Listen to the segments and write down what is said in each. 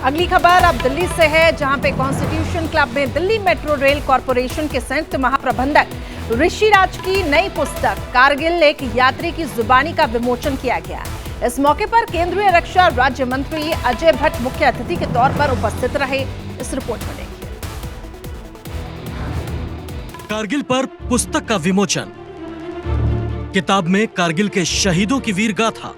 अगली खबर अब दिल्ली से है, जहां पे कॉन्स्टिट्यूशन क्लब में दिल्ली मेट्रो रेल कॉरपोरेशन के संयुक्त महाप्रबंधक ऋषिराज की नई पुस्तक कारगिल एक यात्री की जुबानी का विमोचन किया गया। इस मौके पर केंद्रीय रक्षा राज्य मंत्री अजय भट्ट मुख्य अतिथि के तौर पर उपस्थित रहे। इस रिपोर्ट में देखिए। कारगिल पर पुस्तक का विमोचन। किताब में कारगिल के शहीदों की वीर गाथा।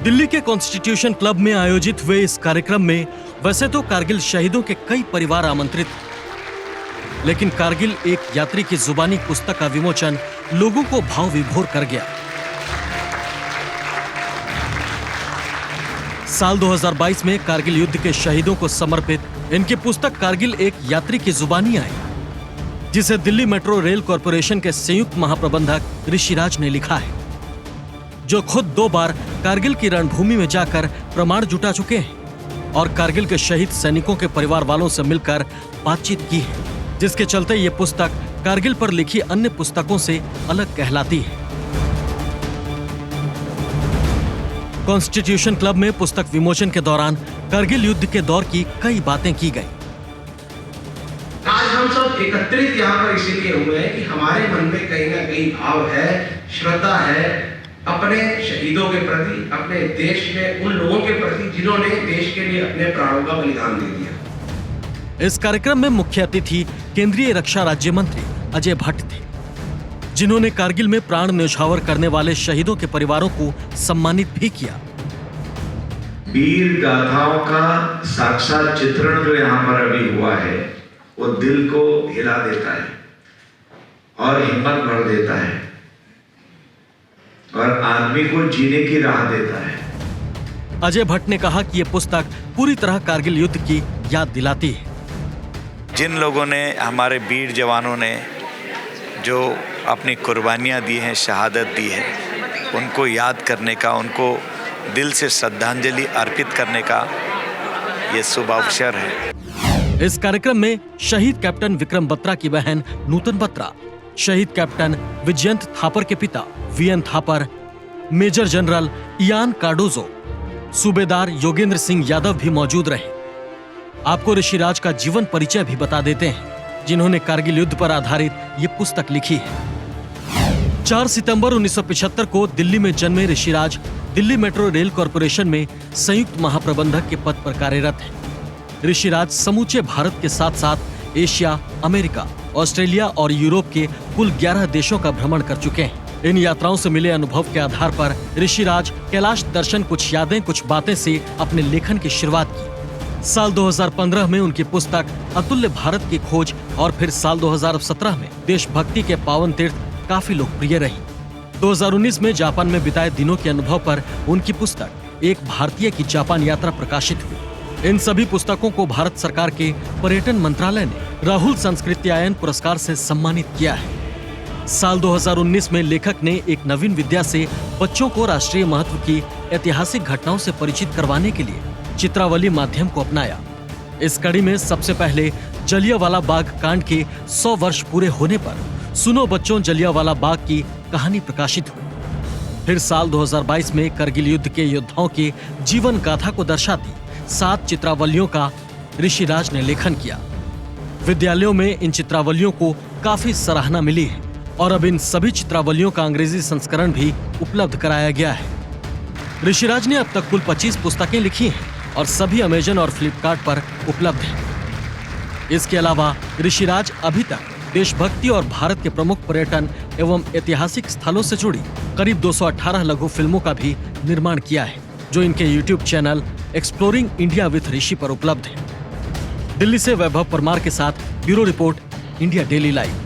दिल्ली के कॉन्स्टिट्यूशन क्लब में आयोजित हुए इस कार्यक्रम में वैसे तो कारगिल शहीदों के कई परिवार आमंत्रित थे, लेकिन कारगिल एक यात्री की जुबानी पुस्तक का विमोचन लोगों को भाव विभोर कर गया। साल 2022 में कारगिल युद्ध के शहीदों को समर्पित इनकी पुस्तक कारगिल एक यात्री की जुबानी आई, जिसे दिल्ली मेट्रो रेल कॉरपोरेशन के संयुक्त महाप्रबंधक ऋषिराज ने लिखा है, जो खुद 2 बार कारगिल की रणभूमि में जाकर प्रमाण जुटा चुके हैं और कारगिल के शहीद सैनिकों के परिवार वालों से मिलकर बातचीत की है, जिसके चलते ये पुस्तक कारगिल पर लिखी अन्य पुस्तकों से अलग कहलाती है। कॉन्स्टिट्यूशन क्लब में पुस्तक विमोचन के दौरान कारगिल युद्ध के दौर की कई बातें की गई। आज हम सब एकत्रित यहाँ पर इसीलिए हुए हैं कि हमारे मन में कहीं ना कहीं भाव है, श्रद्धा है अपने शहीदों के प्रति, अपने देश में उन लोगों के प्रति जिन्होंने देश के लिए अपने प्राणों का बलिदान दे दिया। इस कार्यक्रम में मुख्य अतिथि केंद्रीय रक्षा राज्य मंत्री अजय भट्ट थे, जिन्होंने कारगिल में प्राण न्यौछावर करने वाले शहीदों के परिवारों को सम्मानित भी किया। वीर गाथाओं का साक्षात चित्रण जो यहाँ पर अभी हुआ है, वो दिल को हिला देता है और हिम्मत भर देता है और आदमी को जीने की राह देता है। अजय भट्ट ने कहा कि ये पुस्तक पूरी तरह कारगिल युद्ध की याद दिलाती है। जिन लोगों ने, हमारे वीर जवानों ने जो अपनी कुर्बानियां दी हैं, शहादत दी है, उनको याद करने का, उनको दिल से श्रद्धांजलि अर्पित करने का ये शुभ अवसर है। इस कार्यक्रम में शहीद कैप्टन विक्रम बत्रा की बहन नूतन बत्रा, शहीद कैप्टन विजयंत थापर के पिता VN Thapar, major general Ian Cardozo, सूबेदार योगेंद्र सिंह यादव भी मौजूद रहे। आपको ऋषिराज का जीवन परिचय भी बता देते हैं, जिन्होंने कारगिल युद्ध पर आधारित ये पुस्तक लिखी है। 4 सितंबर 1975 को दिल्ली में जन्मे Rishiraj Delhi metro rail corporation में संयुक्त महाप्रबंधक के पद पर कार्यरत हैं। ऋषिराज समूचे भारत के साथ साथ एशिया, अमेरिका, ऑस्ट्रेलिया और यूरोप के कुल 11 देशों का भ्रमण कर चुके हैं। इन यात्राओं से मिले अनुभव के आधार पर ऋषिराज कैलाश दर्शन कुछ यादें कुछ बातें से अपने लेखन की शुरुआत की। साल 2015 में उनकी पुस्तक अतुल्य भारत की खोज और फिर साल 2017 में देशभक्ति के पावन तीर्थ काफी लोकप्रिय रही। 2019 में जापान में बिताए दिनों के अनुभव पर उनकी पुस्तक एक भारतीय की जापान यात्रा प्रकाशित हुई। इन सभी पुस्तकों को भारत सरकार के पर्यटन मंत्रालय ने राहुल संस्कृत्यायन पुरस्कार से सम्मानित किया है। साल 2019 में लेखक ने एक नवीन विद्या से बच्चों को राष्ट्रीय महत्व की ऐतिहासिक घटनाओं से परिचित करवाने के लिए चित्रावली माध्यम को अपनाया। इस कड़ी में सबसे पहले जलियांवाला बाग कांड के 100 वर्ष पूरे होने पर सुनो बच्चों जलियांवाला बाग की कहानी प्रकाशित हुई। फिर साल 2022 में करगिल युद्ध के योद्धाओं के जीवन गाथा को दर्शाती 7 चित्रावलियों का ऋषिराज ने लेखन किया। विद्यालयों में इन चित्रावलियों को काफी सराहना मिली है और अब इन सभी चित्रावलियों का अंग्रेजी संस्करण भी उपलब्ध कराया गया है। ऋषिराज ने अब तक कुल 25 पुस्तकें लिखी हैं और सभी अमेजन और फ्लिपकार्ट पर उपलब्ध हैं। इसके अलावा ऋषिराज अभी तक देशभक्ति और भारत के प्रमुख पर्यटन एवं ऐतिहासिक स्थलों से जुड़ी करीब 218 लघु फिल्मों का भी निर्माण किया है, जो इनके YouTube channel exploring India with Rishi पर उपलब्ध है। दिल्ली से वैभव परमार के साथ bureau report, India daily live.